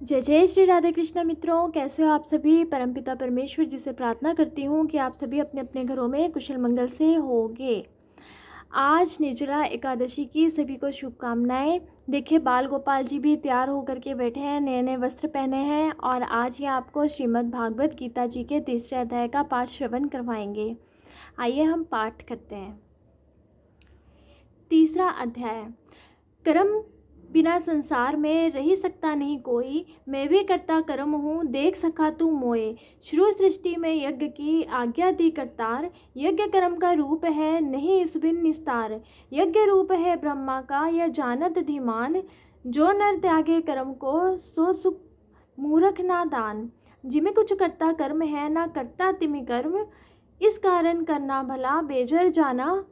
जय जय श्री राधे कृष्ण मित्रों, कैसे हो आप सभी। परमपिता परमेश्वर जी से प्रार्थना करती हूँ कि आप सभी अपने अपने घरों में कुशल मंगल से होंगे। आज निर्जला एकादशी की सभी को शुभकामनाएं। देखिए, बाल गोपाल जी भी तैयार होकर के बैठे हैं, नए नए वस्त्र पहने हैं और आज ये आपको श्रीमद् भागवत गीता जी के 3रे अध्याय का पाठ श्रवण करवाएंगे। आइए हम पाठ करते हैं। 3रा अध्याय। कर्म बिना संसार में रही सकता नहीं कोई, मैं भी करता कर्म हूँ देख सका तू मोए। शुरू सृष्टि में यज्ञ की आज्ञा दी करतार, यज्ञ कर्म का रूप है नहीं इस बिन निस्तार। यज्ञ रूप है ब्रह्मा का यह जानत धीमान, जो नर त्यागे कर्म को सो सुख मूर्ख ना दान। जिमें कुछ करता कर्म है ना करता तिमि कर्म, इस कारण करना भला बेजर जाना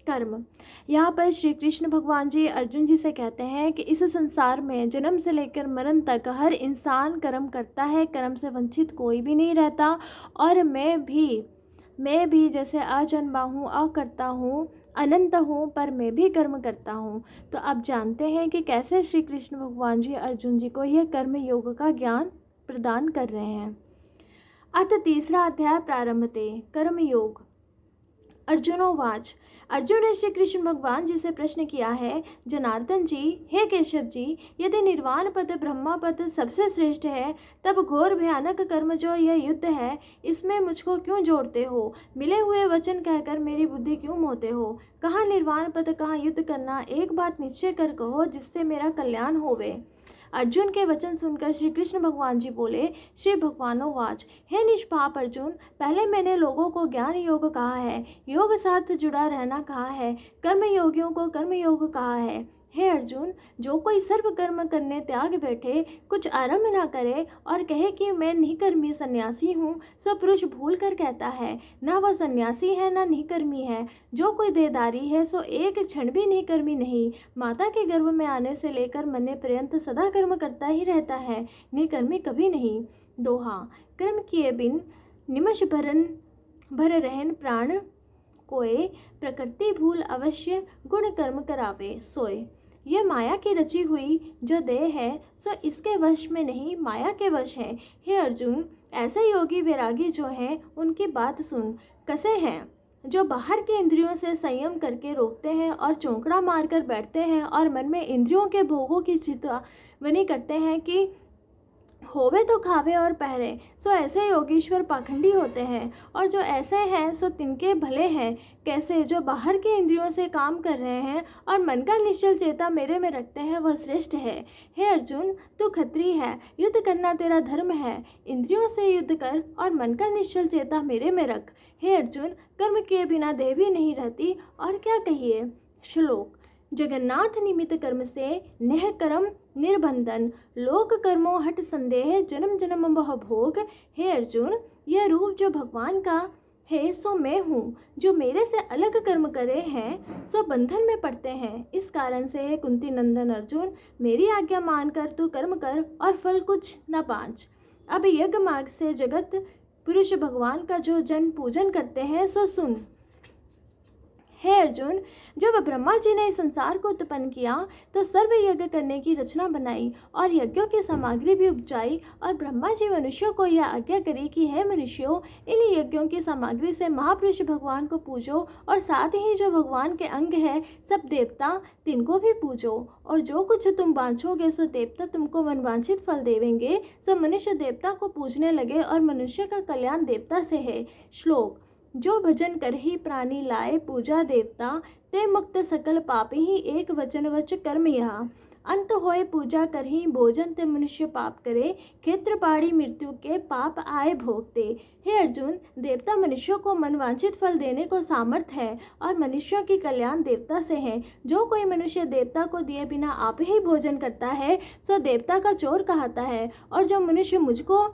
कर्म। यहाँ पर श्री कृष्ण भगवान जी अर्जुन जी से कहते हैं कि इस संसार में जन्म से लेकर मरण तक हर इंसान कर्म करता है, कर्म से वंचित कोई भी नहीं रहता। और मैं भी जैसे अजन्मा हूँ, अकर्ता हूँ, अनंत हूँ, पर मैं भी कर्म करता हूँ। तो अब जानते हैं कि कैसे श्री कृष्ण भगवान जी अर्जुन जी को यह कर्म योग का ज्ञान प्रदान कर रहे हैं। अथ 3रा अध्याय प्रारंभते कर्म योग। अर्जुनोवाच। अर्जुन ने श्री कृष्ण भगवान जी से प्रश्न किया है, जनार्दन जी, हे केशव जी, यदि निर्वाण पद ब्रह्मा पद सबसे श्रेष्ठ है, तब घोर भयानक कर्म जो यह युद्ध है, इसमें मुझको क्यों जोड़ते हो? मिले हुए वचन कहकर मेरी बुद्धि क्यों मोहते हो? कहाँ निर्वाण पद, कहाँ युद्ध करना, एक बात निश्चय कर कहो जिससे मेरा कल्याण होवे। अर्जुन के वचन सुनकर श्री कृष्ण भगवान जी बोले, श्री भगवानोवाच। हे निष्पाप अर्जुन, पहले मैंने लोगों को ज्ञान योग कहा है, योग साथ जुड़ा रहना कहा है, कर्म योगियों को कर्म योग कहा है। हे अर्जुन, जो कोई सर्व कर्म करने त्याग बैठे, कुछ आरंभ ना करे और कहे कि मैं निकर्मी सन्यासी हूँ, सो पुरुष भूल कर कहता है, ना वह सन्यासी है ना निकर्मी है। जो कोई देहधारी है सो एक क्षण भी निकर्मी नहीं, माता के गर्भ में आने से लेकर मरने पर्यंत सदा कर्म करता ही रहता है, निकर्मी कभी नहीं। दोहा। कर्म किए बिन निमष भर रहन प्राण कोय, प्रकृति भूल अवश्य गुण कर्म करावे सोए। यह माया की रची हुई जो देह है, सो इसके वश में नहीं, माया के वश है। हे अर्जुन, ऐसे योगी वैरागी जो हैं, उनकी बात सुन। कसे हैं जो बाहर के इंद्रियों से संयम करके रोकते हैं और चौंकड़ा मारकर बैठते हैं और मन में इंद्रियों के भोगों की चितवनी करते हैं कि होवे तो खावे और पहरे, सो ऐसे योगीश्वर पाखंडी होते हैं। और जो ऐसे हैं सो तिनके भले हैं। कैसे? जो बाहर के इंद्रियों से काम कर रहे हैं और मन का निश्चल चेता मेरे में रखते हैं, वह श्रेष्ठ है। हे अर्जुन, तू क्षत्रिय है, युद्ध करना तेरा धर्म है, इंद्रियों से युद्ध कर और मन का निश्चल चेता मेरे में रख। हे अर्जुन, कर्म किए बिना देह भी नहीं रहती, और क्या कहिए। श्लोक। जगन्नाथ निमित्त कर्म से नेह कर्म निर्बंधन, लोक कर्मो हट संदेह, जन्म जन्म वह भोग। हे अर्जुन, यह रूप जो भगवान का है सो मैं हूँ, जो मेरे से अलग कर्म करे हैं सो बंधन में पड़ते हैं। इस कारण से हे कुंती नंदन अर्जुन, मेरी आज्ञा मानकर तू कर्म कर और फल कुछ न पाँच। अब यज्ञ मार्ग से जगत पुरुष भगवान का जो जन पूजन करते हैं सो सुन। हे अर्जुन, जब ब्रह्मा जी ने इस संसार को उत्पन्न किया तो सर्व यज्ञ करने की रचना बनाई और यज्ञों की सामग्री भी उपजाई, और ब्रह्मा जी मनुष्यों को यह आज्ञा करी कि हे मनुष्यों, इन यज्ञों की सामग्री से महापुरुष भगवान को पूजो, और साथ ही जो भगवान के अंग है सब देवता, तिनको भी पूजो। और जो कुछ तुम बांछोगे सो देवता तुमको मनवांछित फल देवेंगे। सो मनुष्य देवता को पूजने लगे और मनुष्य का कल्याण देवता से है। श्लोक। जो भजन कर ही प्राणी लाए पूजा देवता, ते मुक्त सकल पाप ही एक वचन वच कर्म यह। अंत होए पूजा कर ही भोजन, ते मनुष्य पाप करे, क्षेत्र पाड़ी मृत्यु के पाप आए भोगते। हे अर्जुन, देवता मनुष्यों को मनवांछित फल देने को सामर्थ है और मनुष्यों की कल्याण देवता से है। जो कोई मनुष्य देवता को दिए बिना आप ही भोजन करता है सो देवता का चोर कहता है, और जो मनुष्य मुझको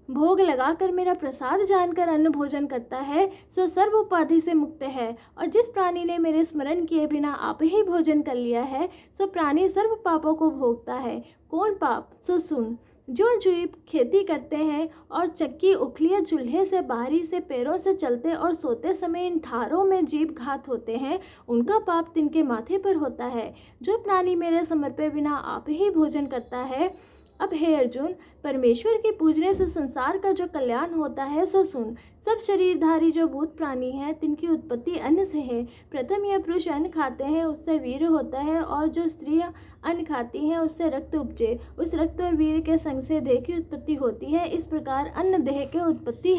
भोग लगाकर मेरा प्रसाद जानकर अन्न भोजन करता है सो सर्व उपाधि से मुक्त है। और जिस प्राणी ने मेरे स्मरण किए बिना आप ही भोजन कर लिया है सो प्राणी सर्व पापों को भोगता है। कौन पाप? सो सुन। जो जीव खेती करते हैं और चक्की उखलिए चूल्हे से बाहरी से पैरों से चलते और सोते समय इन ठारों में जीव घात होते हैं, उनका पाप तिनके माथे पर होता है। जो प्राणी मेरे समर्पे बिना आप ही भोजन करता है अब हे अर्जुन, परमेश्वर के पूजने से संसार का जो कल्याण होता है सो सुन। सब शरीरधारी जो भूत प्राणी हैं तिनकी उत्पत्ति अन्न से है। प्रथम यह पुरुष अन्न खाते हैं, उससे वीर्य होता है, और जो स्त्रियां अन्न खाती हैं उससे रक्त उपजे। उस रक्त और वीर्य के संग से देह की उत्पत्ति होती है। इस प्रकार अन्न देह की उत्पत्ति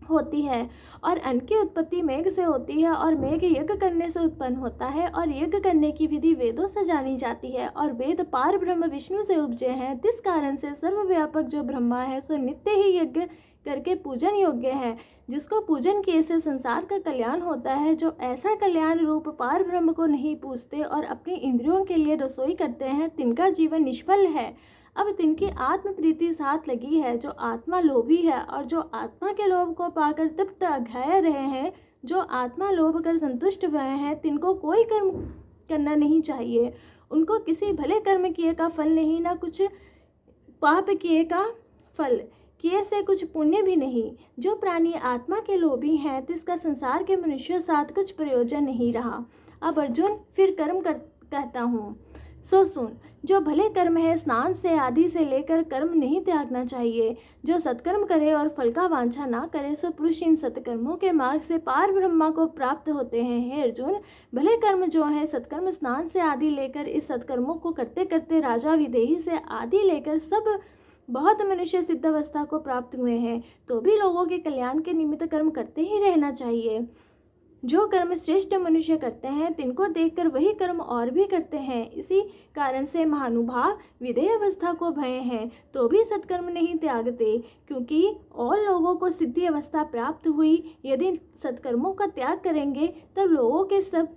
होती है, और अन्न की उत्पत्ति मेघ से होती है, और मेघ यज्ञ करने से उत्पन्न होता है, और यज्ञ करने की विधि वेदों से जानी जाती है, और वेद पार ब्रह्म विष्णु से उपजे हैं। जिस कारण से सर्वव्यापक जो ब्रह्मा है सो नित्य ही यज्ञ करके पूजन योग्य है। जिसको पूजन किए से संसार का कल्याण होता है। जो ऐसा कल्याण रूप पार ब्रह्म को नहीं पूजते और अपनी इंद्रियों के लिए रसोई करते हैं, तिनका जीवन निष्फल है। अब तिनकी आत्म प्रीति साथ लगी है। जो आत्मा लोभी है और जो आत्मा के लोभ को पाकर तृप्त अघाय रहे हैं, जो आत्मा लोभ कर संतुष्ट हुए हैं, तिनको कोई कर्म करना नहीं चाहिए। उनको किसी भले कर्म किए का फल नहीं, ना कुछ पाप किए का फल, किए से कुछ पुण्य भी नहीं। जो प्राणी आत्मा के लोभी हैं, तिसका संसार के मनुष्यों साथ कुछ प्रयोजन नहीं रहा। अब अर्जुन फिर कर्म कहता हूँ सो सुन। जो भले कर्म है, स्नान से आदि से लेकर कर्म नहीं त्यागना चाहिए। जो सत्कर्म करे और फल का वांछा ना करे, सो पुरुष इन सत्कर्मों के मार्ग से पार ब्रह्मा को प्राप्त होते हैं। हे अर्जुन, भले कर्म जो है सत्कर्म, स्नान से आदि लेकर इस सत्कर्मों को करते करते राजा विदेही से आदि लेकर सब बहुत मनुष्य सिद्ध अवस्था को प्राप्त हुए हैं। तो भी लोगों के कल्याण के निमित्त कर्म करते ही रहना चाहिए। जो कर्म श्रेष्ठ मनुष्य करते हैं, तिनको देखकर वही कर्म और भी करते हैं। इसी कारण से महानुभाव विदेह अवस्था को भय हैं, तो भी सत्कर्म नहीं त्यागते, क्योंकि और लोगों को सिद्धि अवस्था प्राप्त हुई। यदि सत्कर्मों का त्याग करेंगे तब लोगों के सब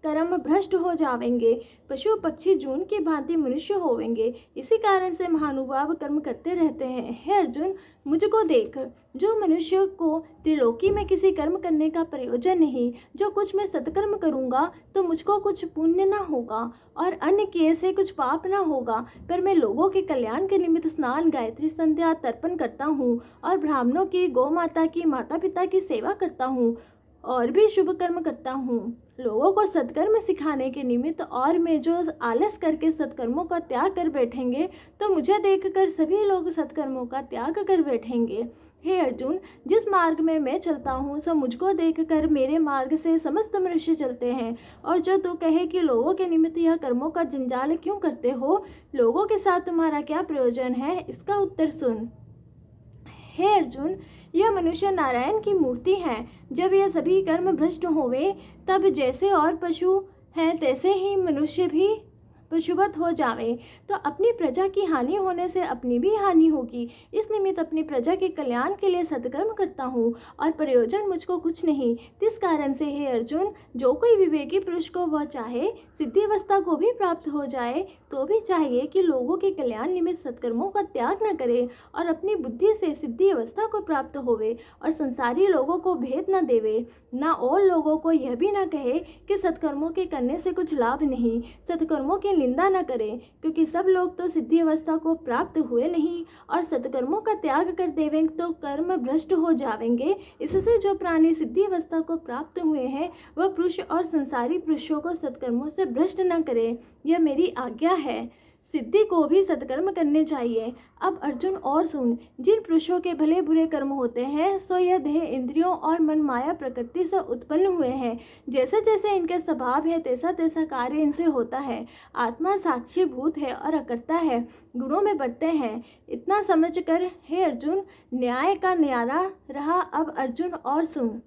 कर्म भ्रष्ट हो जावेंगे, पशु पक्षी जून की भांति मनुष्य होवेंगे। इसी कारण से महानुभाव कर्म करते रहते हैं। हे अर्जुन, मुझको देख, जो मनुष्य को त्रिलोकी में किसी कर्म करने का प्रयोजन नहीं। जो कुछ मैं सत्कर्म करूँगा तो मुझको कुछ पुण्य ना होगा, और अन्य किए से कुछ पाप ना होगा, पर मैं लोगों के कल्याण के निमित्त स्नान, गायत्री, संध्या, तर्पण करता हूँ, और ब्राह्मणों की, गौ माता की, माता पिता की सेवा करता हूँ, और भी शुभ कर्म करता हूँ लोगों को सत्कर्म सिखाने के निमित्त। और मैं जो आलस करके सत्कर्मों का त्याग कर बैठेंगे, तो मुझे देखकर सभी लोग सत्कर्मों का त्याग कर बैठेंगे। हे अर्जुन, जिस मार्ग में मैं चलता हूँ सो मुझको देखकर मेरे मार्ग से समस्त मनुष्य चलते हैं। और जो तू कहे कि लोगों के निमित्त यह कर्मों का जंजाल क्यों करते हो, लोगों के साथ तुम्हारा क्या प्रयोजन है, इसका उत्तर सुन। हे अर्जुन, यह मनुष्य नारायण की मूर्ति है। जब यह सभी कर्म भ्रष्ट होवे, तब जैसे और पशु हैं तैसे ही मनुष्य भी पशुवत हो जावे, तो अपनी प्रजा की हानि होने से अपनी भी हानि होगी। इस निमित्त अपनी प्रजा के कल्याण के लिए सत्कर्म करता हूँ, और प्रयोजन मुझको कुछ नहीं। इस कारण से हे अर्जुन, जो कोई विवेकी पुरुष को वह चाहे सिद्धि अवस्था को भी प्राप्त हो जाए, तो भी चाहिए कि लोगों के कल्याण निमित्त सत्कर्मों का त्याग न करे, और अपनी बुद्धि से सिद्धि अवस्था को प्राप्त होवे, और संसारी लोगों को भेद न देवे, ना और लोगों को यह भी न कहे कि सत्कर्मों के करने से कुछ लाभ नहीं। सत्कर्मों की निंदा न करें, क्योंकि सब लोग तो सिद्धि अवस्था को प्राप्त हुए नहीं, और सत्कर्मों का त्याग कर देवें तो कर्म भ्रष्ट हो जावेंगे। इससे जो प्राणी सिद्धि अवस्था को प्राप्त हुए हैं, वह पुरुष और संसारी पुरुषों को सत्कर्मों से भ्रष्ट न करें, यह मेरी आज्ञा है। सिद्धि को भी सत्कर्म करने चाहिए। अब अर्जुन और सुन, जिन पुरुषों के भले बुरे कर्म होते हैं, सो यह देह, इंद्रियों और मन माया प्रकृति से उत्पन्न हुए हैं। जैसे जैसे इनके स्वभाव है, तैसा तैसा कार्य इनसे होता है। आत्मा साक्षी भूत है और अकर्ता है, गुणों में बढ़ते हैं। इतना समझकर हे अर्जुन, न्याय का न्यारा रहा। अब अर्जुन और सुन।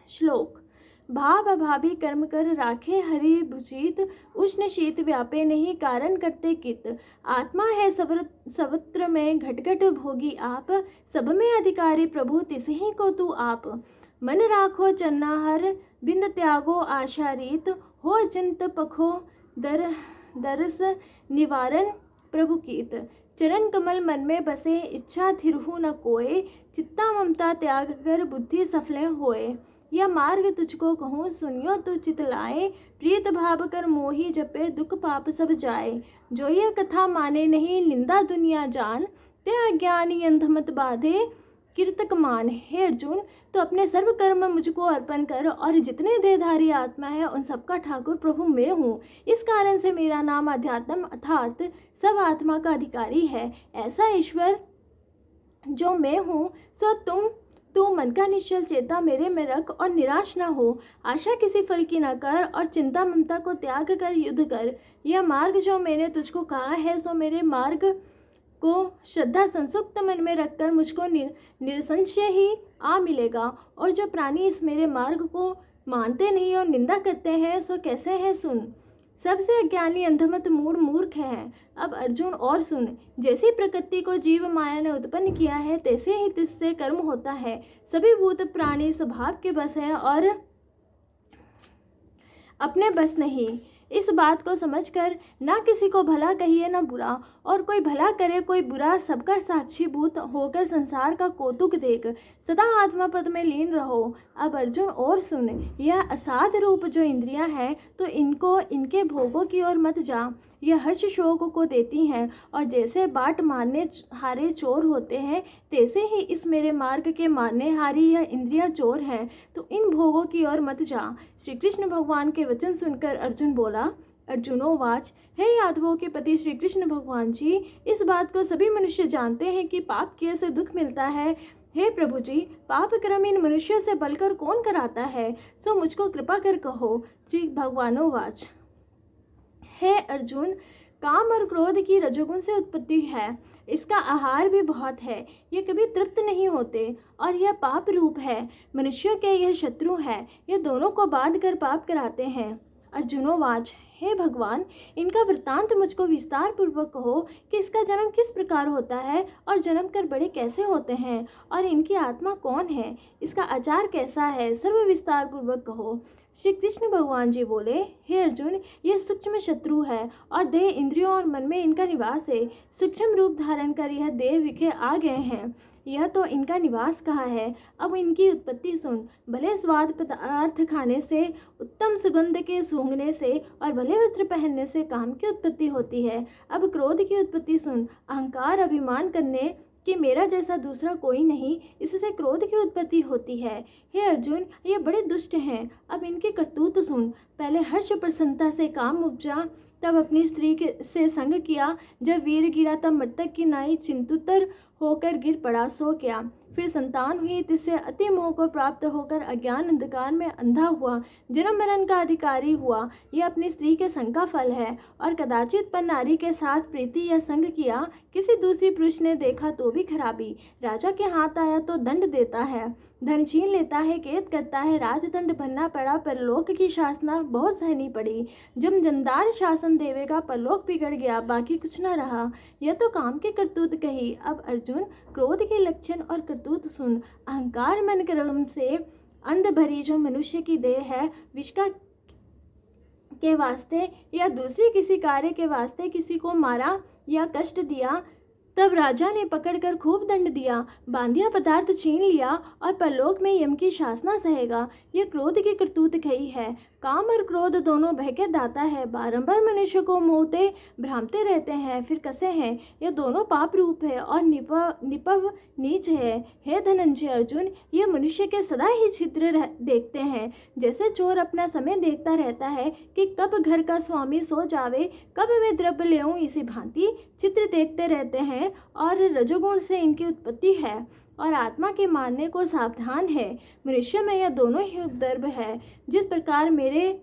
श्लोक। भाव अभावी कर्म कर राखे हरि भूषित, उष्ण शीत व्यापे नहीं कारण करते कित। आत्मा है सर्वत्र में घट घट भोगी आप, सब में अधिकारी प्रभु तिसहि को तू आप। मन राखो चन्ना हर, बिंद त्यागो आशा रीत, हो चिंत पखो दरस निवारण प्रभु कीत। चरण कमल मन में बसे, इच्छा थिरहु न कोय, चित्ता ममता त्याग कर बुद्धि सफल होए। यह मार्ग तुझको कहूँ सुनियो तू चितलाए, प्रीत भाव कर मोहि जपे दुख पाप सब जाए। जो यह कथा माने नहीं, निंदा दुनिया जान, ते अज्ञानी अंधमत बाधे, कीर्तकमान। हे अर्जुन, तो अपने सर्व कर्म मुझको अर्पण कर और जितने देहधारी आत्मा है उन सबका ठाकुर प्रभु मैं हूँ। इस कारण से मेरा नाम अध्यात्म अर्थात सब आत्मा का अधिकारी है। ऐसा ईश्वर जो मैं हूँ सो तू मन का निश्चल चेता मेरे में रख और निराश न हो। आशा किसी फल की न कर और चिंता ममता को त्याग कर युद्ध कर। यह मार्ग जो मैंने तुझको कहा है सो मेरे मार्ग को श्रद्धा संसुप्त मन में रखकर मुझको निरसंशय ही आ मिलेगा। और जो प्राणी इस मेरे मार्ग को मानते नहीं और निंदा करते हैं सो कैसे है सुन। सबसे अज्ञानी अंधमत मूढ़ मूर्ख है। अब अर्जुन और सुन, जैसी प्रकृति को जीव माया ने उत्पन्न किया है तैसे ही तिससे कर्म होता है। सभी भूत प्राणी स्वभाव के बस है और अपने बस नहीं। इस बात को समझकर ना किसी को भला कहिए ना बुरा, और कोई भला करे कोई बुरा, सबका साक्षीभूत होकर संसार का कौतुक देख सदा आत्मा पद में लीन रहो। अब अर्जुन और सुन, यह असाध रूप जो इंद्रियां हैं तो इनको इनके भोगों की ओर मत जा। यह हर्ष शोक को देती हैं और जैसे बाट मारने हारे चोर होते हैं तैसे ही इस मेरे मार्ग के मारने हारी यह इंद्रियां चोर हैं, तो इन भोगों की ओर मत जा। श्री कृष्ण भगवान के वचन सुनकर अर्जुन बोला, अर्जुनोवाच, हे यादवों के पति श्री कृष्ण भगवान जी, इस बात को सभी मनुष्य जानते हैं कि पाप किए से दुख मिलता है। हे प्रभु जी, पाप कर्म इन मनुष्यों से बलकर कौन कराता है, सो मुझको कृपा कर कहो। श्री भगवानोवाच, हे अर्जुन, काम और क्रोध की रजोगुण से उत्पत्ति है। इसका आहार भी बहुत है, ये कभी तृप्त नहीं होते और यह पाप रूप है। मनुष्यों के यह शत्रु है, ये दोनों को बांध कर पाप कराते हैं। अर्जुनोवाच, हे भगवान, इनका वृत्तांत मुझको विस्तार पूर्वक कहो कि इसका जन्म किस प्रकार होता है और जन्म कर बड़े कैसे होते हैं और इनकी आत्मा कौन है, इसका आचार कैसा है, सर्व विस्तार पूर्वक कहो। श्री कृष्ण भगवान जी बोले, हे अर्जुन, यह सूक्ष्म शत्रु है और देह इंद्रियों और मन में इनका निवास है। सूक्ष्म रूप धारण कर यह देह विखे आ गए हैं, यह तो इनका निवास कहाँ है। अब इनकी उत्पत्ति सुन। भले स्वाद पदार्थ खाने से, उत्तम सुगंध के सूंघने से और भले वस्त्र पहनने से काम की उत्पत्ति होती है। अब क्रोध की उत्पत्ति सुन। अहंकार अभिमान करने कि मेरा जैसा दूसरा कोई नहीं, इससे क्रोध की उत्पत्ति होती है। हे अर्जुन, ये बड़े दुष्ट हैं। अब इनके करतूत सुन। पहले हर्ष प्रसन्नता से काम उपजा, तब अपनी स्त्री से संग किया। जब वीर गिरा तब मृतक की नाई चिंतुतर होकर गिर पड़ा, सो क्या। फिर संतान हुई, तिससे अति मोह को प्राप्त होकर अज्ञान अंधकार में अंधा हुआ, जन्म मरण का अधिकारी हुआ। यह अपनी स्त्री के संग का फल है। और कदाचित पर नारी के साथ प्रीति या संग किया, किसी दूसरी पुरुष ने देखा तो भी खराबी। राजा के हाथ आया तो दंड देता है, धन छीन लेता है, कैद करता है, राजदंड भरना पड़ा, परलोक की शासना बहुत सहनी पड़ी। जब जमदार शासन देवेगा, परलोक बिगड़ गया, बाकी कुछ न रहा। यह तो काम के करतूत कही। अब अर्जुन, क्रोध के लक्षण और करतूत सुन। अहंकार मन कर्म से अंध भरी जो मनुष्य की देह है, विष्का के वास्ते या दूसरी किसी कार्य के वास्ते किसी को मारा या कष्ट दिया, तब राजा ने पकड़कर खूब दंड दिया, बांधिया पदार्थ छीन लिया और परलोक में यम की शासना सहेगा। यह क्रोध की करतूत कही है। काम और क्रोध दोनों भय के दाता है, बारंबार मनुष्य को मोहते भ्रामते रहते हैं, फिर कसे हैं। यह दोनों पाप रूप है और निपव नीच है। हे धनंजय अर्जुन, यह मनुष्य के सदा ही छिद्र देखते हैं। जैसे चोर अपना समय देखता रहता है कि कब घर का स्वामी सो जावे, कब वे द्रव्य लेऊं, इसी भांति चित्र देखते रहते हैं। और रजोगुण से इनकी उत्पत्ति है और आत्मा के मारने को सावधान है। मनुष्य में यह दोनों ही उपद्रव है। जिस प्रकार मेरे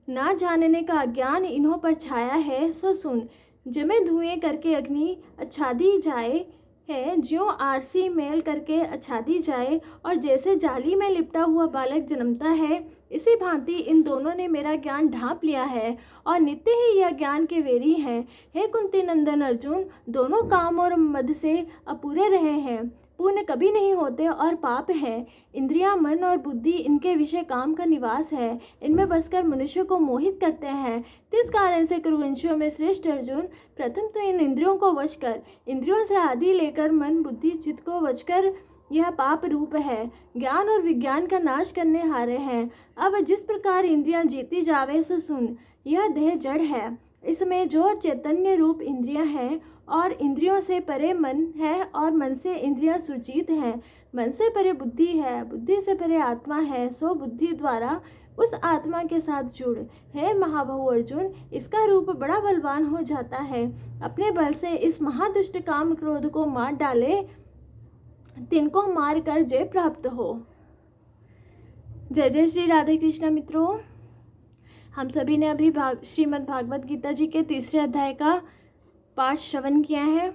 ना जानने का अज्ञान इन्हों पर छाया है, सो सुन। जमे धुएं करके अग्नि आच्छादी जाए है, ज्यों आरसी मेल करके आच्छादी जाए, और जैसे जाली में लिपटा हुआ बालक जन्मता है, इसी भांति इन दोनों ने मेरा ज्ञान ढांप लिया है और नित्य ही यह ज्ञान के वेरी हैं। हे कुंती नंदन अर्जुन, दोनों काम और मद से अपूरे रहे हैं, पूर्ण कभी नहीं होते और पाप है। इंद्रियां, मन और बुद्धि इनके विषय काम का निवास है, इनमें बसकर मनुष्य को मोहित करते हैं। तिस कारण से कुरुवंशियों में श्रेष्ठ अर्जुन, प्रथम तो इन इंद्रियों को वश कर। इंद्रियों से आदि लेकर मन बुद्धि चित्त को वश कर, यह पाप रूप है। ज्ञान और विज्ञान का नाश करने हारे हैं। अब जिस प्रकार इंद्रियां जीती जावे, सो सुन। यह देह जड़ है इसमें जो चैतन्य रूप इंद्रियां हैं और इंद्रियों से परे मन है और मन से इंद्रियां सुचित हैं, मन से परे बुद्धि है, बुद्धि से परे आत्मा है, सो बुद्धि द्वारा उस आत्मा के साथ जुड़। है महाबाहु अर्जुन, इसका रूप बड़ा बलवान हो जाता है। अपने बल से इस महादुष्ट काम क्रोध को मार डाले, तिनको मार कर जय प्राप्त हो। जय जय श्री राधे कृष्ण। मित्रों, हम सभी ने अभी श्रीमद् भागवत गीता जी के 3रे अध्याय का पाठ श्रवण किया है।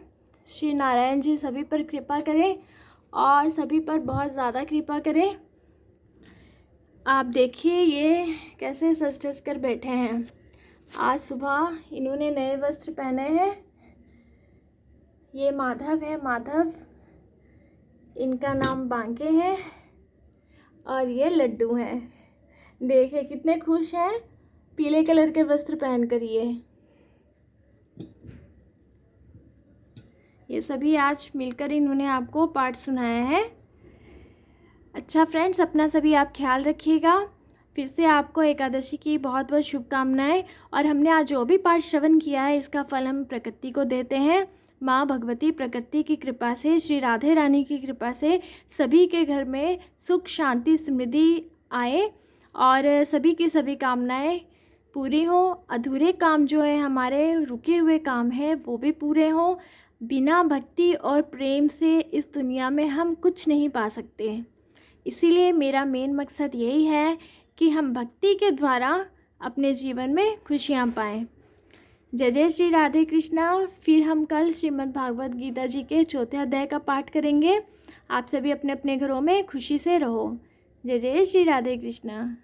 श्री नारायण जी सभी पर कृपा करें और सभी पर बहुत ज़्यादा कृपा करें। आप देखिए ये कैसे सज धज कर बैठे हैं। आज सुबह इन्होंने नए वस्त्र पहने हैं। ये माधव है, माधव, इनका नाम बांके है और ये लड्डू हैं। देखिए कितने खुश हैं पीले कलर के वस्त्र पहन कर। ये सभी आज मिलकर इन्होंने आपको पाठ सुनाया है। अच्छा फ्रेंड्स, अपना सभी आप ख्याल रखिएगा। फिर से आपको एकादशी की बहुत बहुत शुभकामनाएं। और हमने आज जो भी पाठ श्रवण किया है इसका फल हम प्रकृति को देते हैं। माँ भगवती प्रकृति की कृपा से, श्री राधे रानी की कृपा से सभी के घर में सुख शांति समृद्धि आए और सभी की सभी कामनाएं पूरी हों। अधूरे काम जो है हमारे रुके हुए काम हैं वो भी पूरे हों। बिना भक्ति और प्रेम से इस दुनिया में हम कुछ नहीं पा सकते। इसीलिए मेरा मेन मकसद यही है कि हम भक्ति के द्वारा अपने जीवन में खुशियाँ पाएँ। जय जय श्री राधे कृष्णा। फिर हम कल श्रीमद् भागवत गीता जी के 4थे अध्याय का पाठ करेंगे। आप सभी अपने अपने घरों में खुशी से रहो। जय जय श्री राधे कृष्णा।